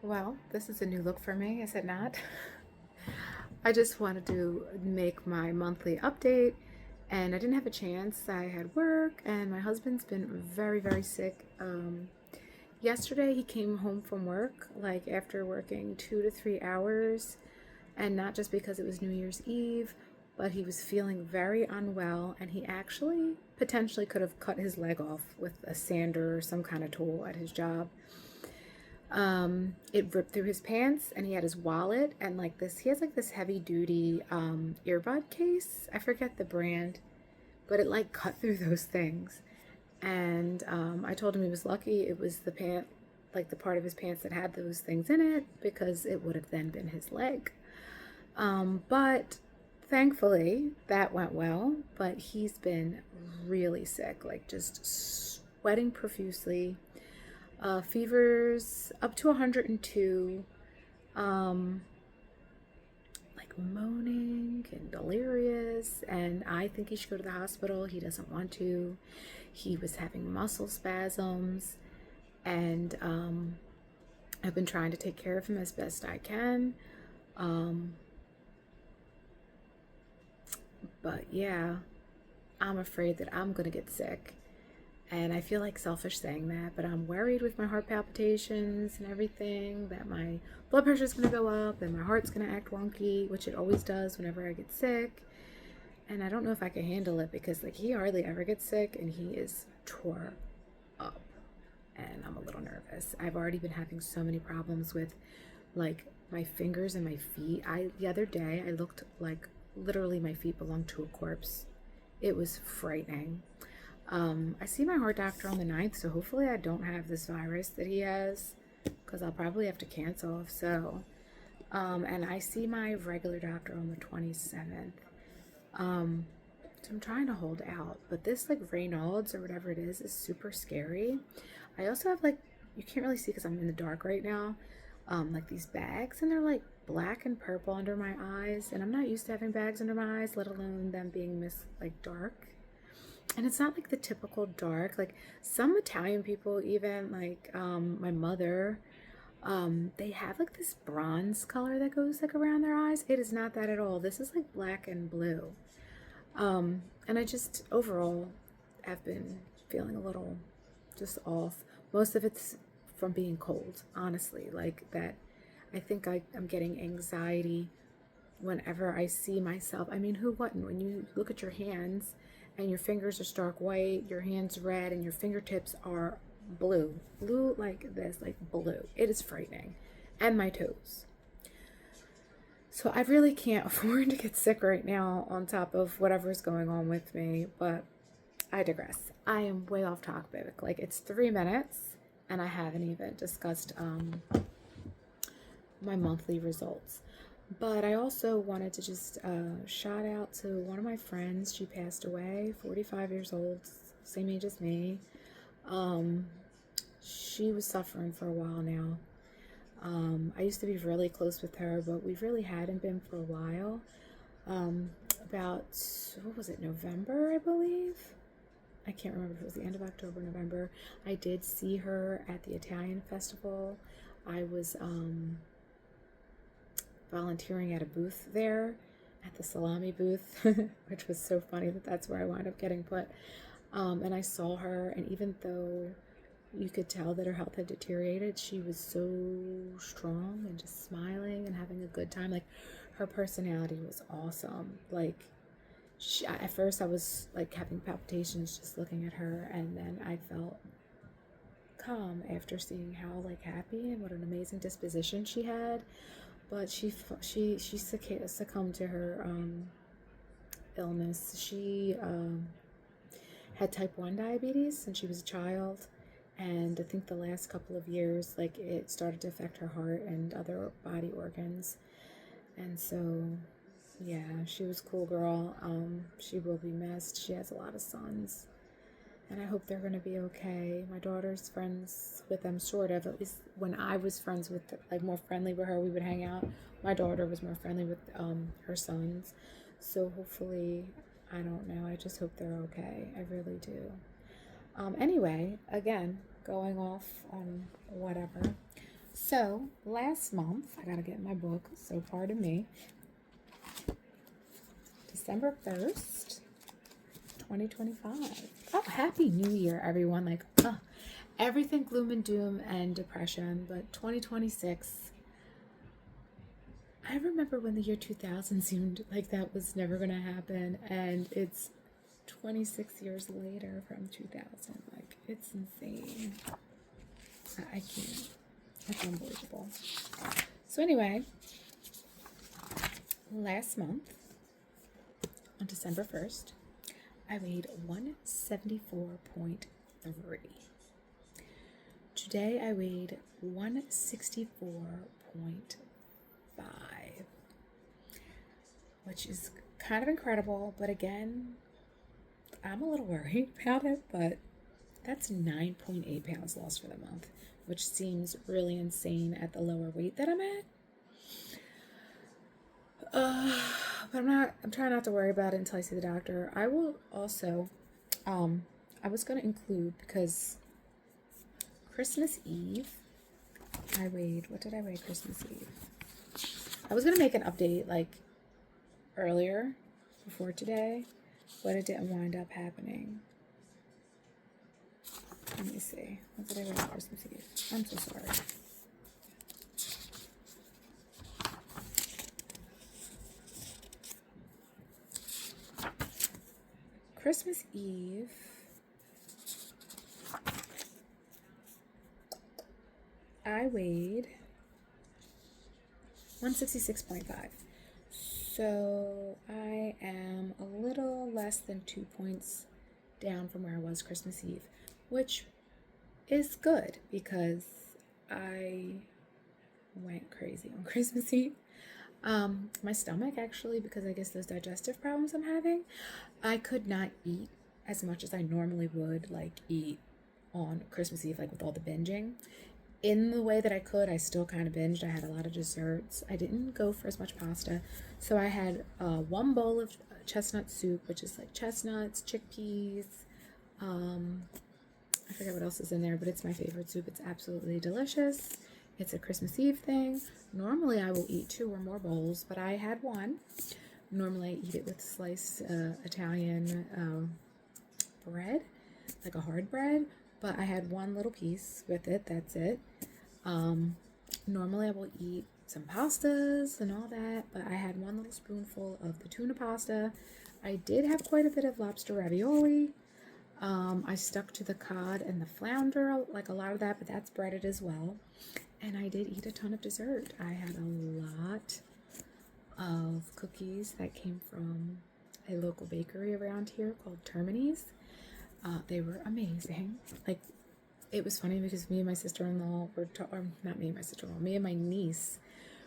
Well, this is a new look for me, is it not? I just wanted to make my monthly update and I didn't have a chance. I had work and my husband's been very, very sick. Yesterday he came home from work, like after working 2 to 3 hours, and not just because it was New Year's Eve, but he was feeling very unwell and he actually potentially could have cut his leg off with a sander or some kind of tool at his job. It ripped through his pants and he had his wallet and like this, he has like this heavy duty earbud case. I forget the brand, but it like cut through those things. And I told him he was lucky it was the pant, like the part of his pants that had those things in it, because it would have then been his leg. But thankfully that went well, but he's been really sick, like just sweating profusely. Fevers up to 102, like moaning and delirious, and I think he should go to the hospital. He doesn't want to. He was having muscle spasms, and I've been trying to take care of him as best I can. Um, but yeah, I'm afraid that I'm gonna get sick. And I feel like selfish saying that, but I'm worried with my heart palpitations and everything that my blood pressure is going to go up and my heart's going to act wonky, which it always does whenever I get sick. And I don't know if I can handle it because like he hardly ever gets sick and he is tore up. And I'm a little nervous. I've already been having so many problems with like my fingers and my feet. The other day I looked like literally my feet belonged to a corpse. It was frightening. I see my heart doctor on the 9th, so hopefully I don't have this virus that he has, because I'll probably have to cancel if so. And I see my regular doctor on the 27th. So I'm trying to hold out, but this like Raynaud's or whatever it is super scary. I also have like, you can't really see because I'm in the dark right now, like these bags, and they're like black and purple under my eyes, and I'm not used to having bags under my eyes, let alone them being like dark. And it's not like the typical dark, like some Italian people, even like my mother, they have like this bronze color that goes like around their eyes. It is not that at all. This is like black and blue. And I just overall have been feeling a little just off. Most of it's from being cold, honestly, like that. I think I'm getting anxiety whenever I see myself. I mean, who wouldn't? When you look at your hands and your fingers are stark white, your hands red, and your fingertips are blue like this, like blue. It is frightening. And my toes. So I really can't afford to get sick right now on top of whatever's going on with me, but I digress. I am way off topic. Like it's 3 minutes and I haven't even discussed my monthly results. But I also wanted to just shout out to one of my friends. She passed away, 45 years old, same age as me. She was suffering for a while now. I used to be really close with her, but we really hadn't been for a while. About, what was it, November, I believe? I can't remember if it was the end of October, November. I did see her at the Italian festival. I was volunteering at a booth there, at the salami booth, which was so funny that that's where I wound up getting put. And I saw her, and even though you could tell that her health had deteriorated, she was so strong and just smiling and having a good time. Like her personality was awesome. Like at first I was like having palpitations just looking at her, and then I felt calm after seeing how like happy and what an amazing disposition she had. But she succumbed to her illness. She had type 1 diabetes since she was a child, and I think the last couple of years like it started to affect her heart and other body organs. And so yeah, she was a cool girl. She will be missed. She has a lot of sons, and I hope they're going to be okay. My daughter's friends with them, sort of. At least when I was friends with, like, more friendly with her, we would hang out. My daughter was more friendly with her sons. So hopefully, I don't know. I just hope they're okay. I really do. Anyway, again, going off on whatever. So last month, I gotta get my book, so pardon me. December 1st, 2025. Oh, happy new year, everyone. Like, everything gloom and doom and depression, but 2026. I remember when the year 2000 seemed like that was never gonna happen, and it's 26 years later from 2000. Like, it's insane. I can't. It's unbelievable. So anyway, last month, on December 1st, I weighed 174.3. Today I weighed 164.5, which is kind of incredible, but again, I'm a little worried about it, but that's 9.8 pounds lost for the month, which seems really insane at the lower weight that I'm at. But I'm trying not to worry about it until I see the doctor. I will also, I was going to include, because Christmas Eve, what did I weigh Christmas Eve? I was going to make an update like earlier before today, but it didn't wind up happening. Let me see. What did I weigh on Christmas Eve? I'm so sorry. Christmas Eve, I weighed 166.5. So I am a little less than 2 points down from where I was Christmas Eve, which is good because I went crazy on Christmas Eve. My stomach, actually, because I guess those digestive problems I'm having, I could not eat as much as I normally would, like eat on Christmas Eve, like with all the binging. In the way that I could, I still kind of binged. I had a lot of desserts. I didn't go for as much pasta. So I had one bowl of chestnut soup, which is like chestnuts, chickpeas. I forget what else is in there, but it's my favorite soup. It's absolutely delicious. It's a Christmas Eve thing. Normally I will eat 2 or more bowls, but I had one. Normally I eat it with sliced Italian bread, like a hard bread, but I had one little piece with it. That's it. Normally I will eat some pastas and all that, but I had one little spoonful of the tuna pasta. I did have quite a bit of lobster ravioli. I stuck to the cod and the flounder, like a lot of that, but that's breaded as well. And I did eat a ton of dessert. I had a lot of cookies that came from a local bakery around here called Termini's. They were amazing. Like, it was funny because me and my sister-in-law were not me and my sister-in-law, me and my niece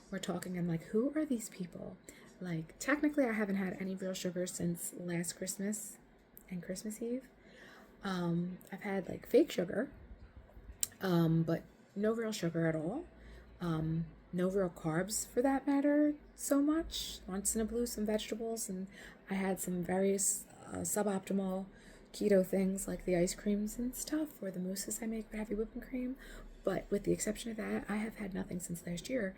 were talking. I'm like, who are these people? Like, technically I haven't had any real sugar since last Christmas and Christmas Eve. I've had like fake sugar, but no real sugar at all. No real carbs for that matter so much. Once in a blue, some vegetables, and I had some various suboptimal keto things like the ice creams and stuff, or the mousses I make with heavy whipping cream. But with the exception of that, I have had nothing since last year.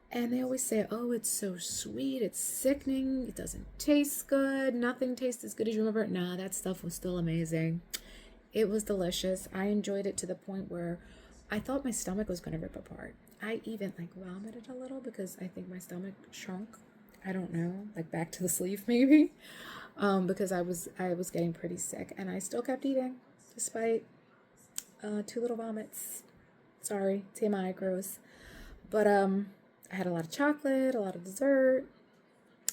And they always say, oh, it's so sweet, it's sickening, it doesn't taste good, nothing tastes as good as you remember it. Nah, that stuff was still amazing. It was delicious. I enjoyed it to the point where I thought my stomach was going to rip apart. I even like vomited a little because I think my stomach shrunk. I don't know, like back to the sleeve maybe, because I was getting pretty sick, and I still kept eating despite 2 little vomits. Sorry, TMI, gross. But I had a lot of chocolate, a lot of dessert,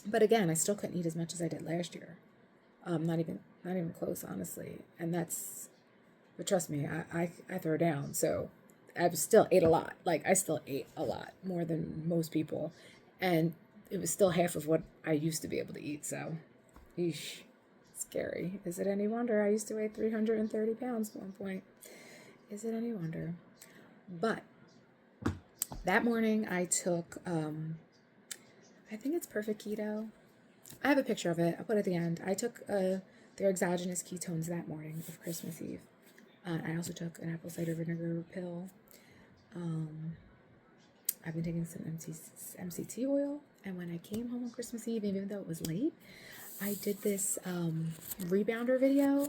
but again, I still couldn't eat as much as I did last year. Not even close, honestly. And but trust me, I throw down. So I still ate a lot. Like, I still ate a lot, more than most people. And it was still half of what I used to be able to eat. So, eesh, scary. Is it any wonder? I used to weigh 330 pounds at one point. Is it any wonder? But that morning I took, I think it's Perfect Keto. I have a picture of it. I'll put it at the end. I took their exogenous ketones that morning of Christmas Eve. I also took an apple cider vinegar pill. I've been taking some MCT oil, and when I came home on Christmas Eve, even though it was late, I did this rebounder video.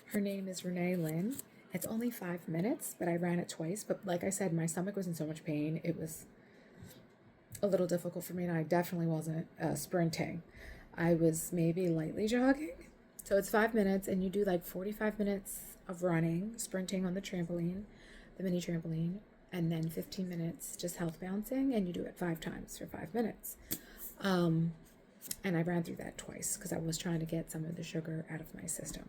Her name is Renee Lynn. It's only 5 minutes, but I ran it twice. But like I said, my stomach was in so much pain. It was a little difficult for me, and I definitely wasn't sprinting. I was maybe lightly jogging. So it's 5 minutes, and you do like 45 minutes of running, sprinting on the trampoline, the mini trampoline, and then 15 minutes just health bouncing, and you do it 5 times for 5 minutes. And I ran through that twice because I was trying to get some of the sugar out of my system.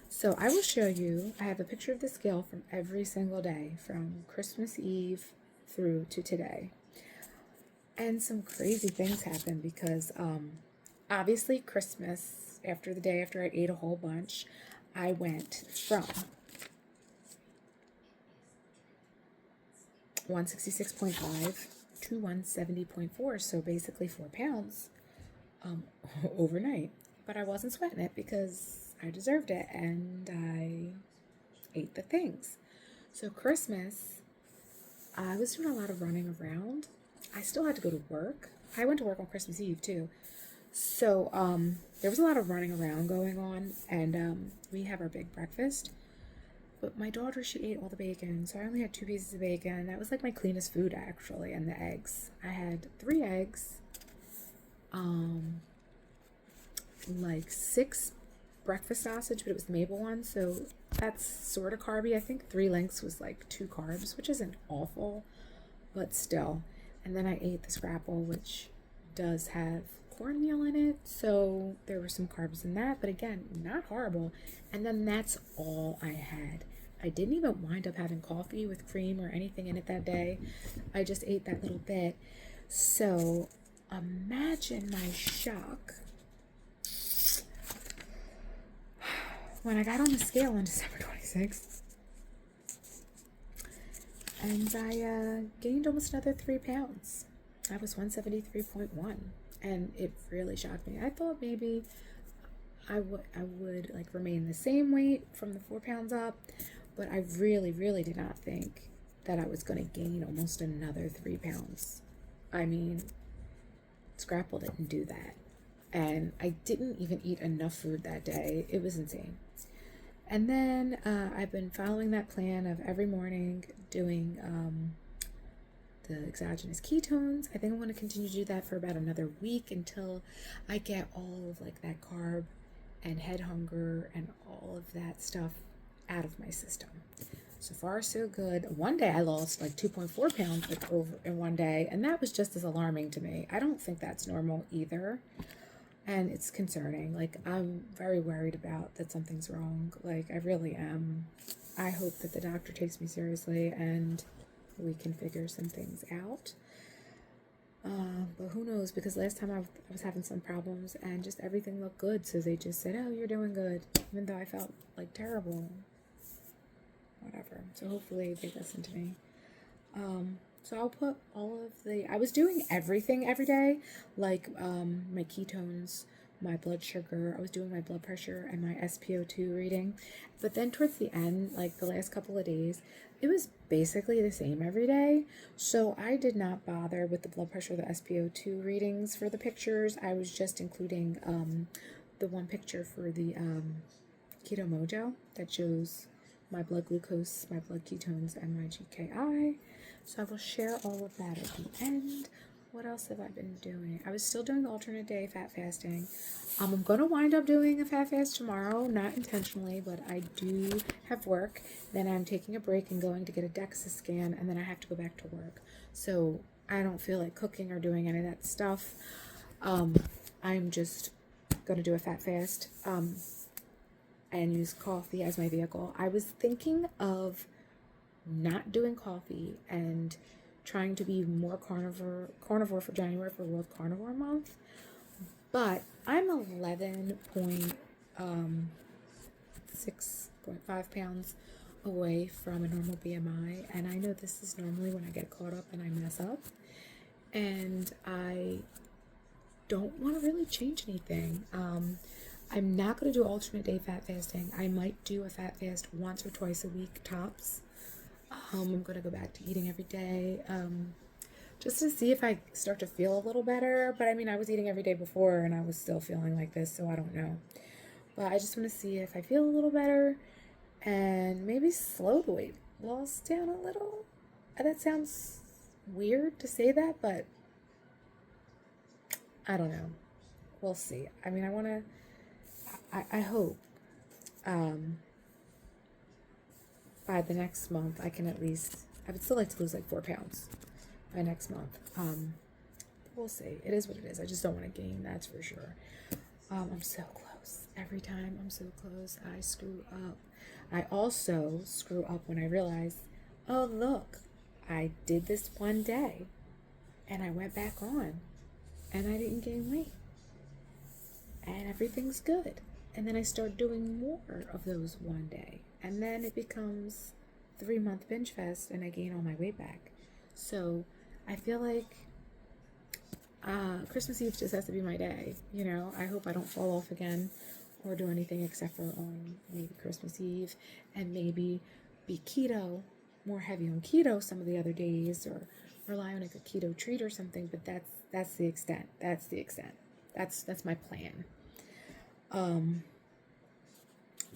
So I will show you, I have a picture of the scale from every single day, from Christmas Eve through to today. And some crazy things happened because obviously Christmas, after the day after I ate a whole bunch, I went from 166.5 to 170.4, so basically 4 pounds overnight. But I wasn't sweating it because I deserved it and I ate the things. So Christmas, I was doing a lot of running around. I still had to go to work. I went to work on Christmas Eve too. So there was a lot of running around going on, and we have our big breakfast. But my daughter, she ate all the bacon, so I only had 2 pieces of bacon. That was like my cleanest food, actually, and the eggs. I had 3 eggs, like 6 breakfast sausage, but it was the maple one, so that's sort of carby. I think 3 lengths was like 2 carbs, which isn't awful, but still. And then I ate the scrapple, which does have cornmeal in it, so there were some carbs in that, but again, not horrible. And then that's all I had. I didn't even wind up having coffee with cream or anything in it that day. I just ate that little bit. So imagine my shock when I got on the scale on December 26th, and I gained almost another 3 pounds. I was 173.1, and it really shocked me. I thought maybe I would like remain the same weight from the 4 pounds up, but I really did not think that I was going to gain almost another 3 pounds. I mean, Scrapple didn't do that, and I didn't even eat enough food that day. It was insane. And then I've been following that plan of every morning doing the exogenous ketones. I think I want to continue to do that for about another week until I get all of like that carb and head hunger and all of that stuff out of my system. So far, so good. One day I lost like 2.4 pounds like over in one day, and that was just as alarming to me. I don't think that's normal either. And it's concerning. Like, I'm very worried about that something's wrong. Like, I really am. I hope that the doctor takes me seriously and we can figure some things out. But who knows? Because last time I was having some problems and just everything looked good. So they just said, oh, you're doing good. Even though I felt like terrible. Whatever. So hopefully they listen to me. So I'll put all of I was doing everything every day, like my ketones, my blood sugar, I was doing my blood pressure and my SpO2 reading. But then towards the end, like the last couple of days, it was basically the same every day. So I did not bother with the blood pressure, the SpO2 readings for the pictures. I was just including the one picture for the Keto Mojo that shows my blood glucose, my blood ketones, and my GKI. So I will share all of that at the end. What else have I been doing? I was still doing the alternate day fat fasting. I'm going to wind up doing a fat fast tomorrow, not intentionally, but I do have work. Then I'm taking a break and going to get a DEXA scan, and then I have to go back to work. So I don't feel like cooking or doing any of that stuff. I'm just going to do a fat fast and use coffee as my vehicle. I was thinking of not doing coffee and trying to be more carnivore for January for World Carnivore Month, but I'm 11.6.5 pounds away from a normal BMI, and I know this is normally when I get caught up and I mess up, and I don't want to really change anything. I'm not going to do alternate day fat fasting. I might do a fat fast once or twice a week tops. I'm going to go back to eating every day. just to see if I start to feel a little better. But I mean, I was eating every day before and I was still feeling like this, so I don't know. But I just want to see if I feel a little better and maybe slow the weight loss down a little. That sounds weird to say that, but I don't know. We'll see. I mean, I hope um, by the next month I can at least, I would still like to lose like 4 pounds by next month. We'll see. It is what it is. I just don't want to gain, that's for sure. I'm so close. Every time I'm so close, I screw up. I also screw up when I realize, oh, look, I did this one day and I went back on and I didn't gain weight and everything's good. And then I start doing more of those one day. And then it becomes 3 month binge fest and I gain all my weight back. So I feel like Christmas Eve just has to be my day. You know, I hope I don't fall off again or do anything except for on maybe Christmas Eve and maybe be keto, more heavy on keto some of the other days, or rely on like a keto treat or something. But that's the extent. That's the extent. That's my plan.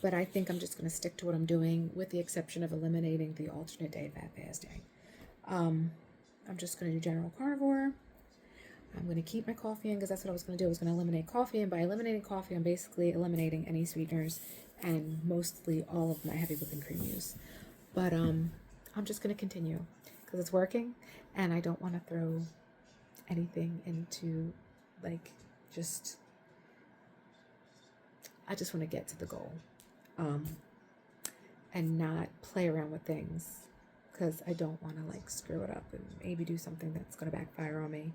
But I think I'm just going to stick to what I'm doing, with the exception of eliminating the alternate day fat fasting. I'm just going to do general carnivore. I'm going to keep my coffee in because that's what I was going to do. I was going to eliminate coffee, and by eliminating coffee, I'm basically eliminating any sweeteners and mostly all of my heavy whipping cream use. But I'm just going to continue because it's working, and I don't want to throw anything into like just. I just want to get to the goal, and not play around with things because I don't want to like screw it up and maybe do something that's going to backfire on me.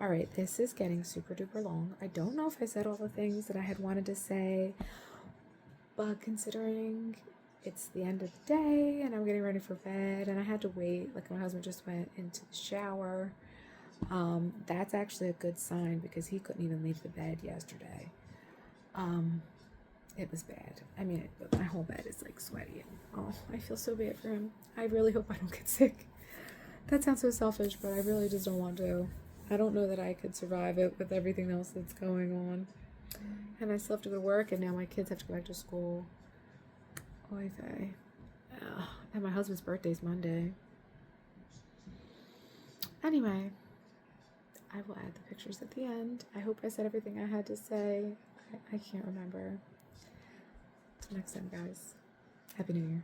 All right, this is getting super duper long. I don't know if I said all the things that I had wanted to say, but considering it's the end of the day and I'm getting ready for bed and I had to wait, like my husband just went into the shower, that's actually a good sign because he couldn't even leave the bed yesterday. It was bad. I mean, my whole bed is like sweaty and oh, I feel so bad for him. I really hope I don't get sick. That sounds so selfish, but I really just don't want to. I don't know that I could survive it with everything else that's going on. And I still have to go to work, and now my kids have to go back to school. Oy vey. And my husband's birthday's Monday. Anyway, I will add the pictures at the end. I hope I said everything I had to say. I can't remember. Till next time, guys. Happy New Year.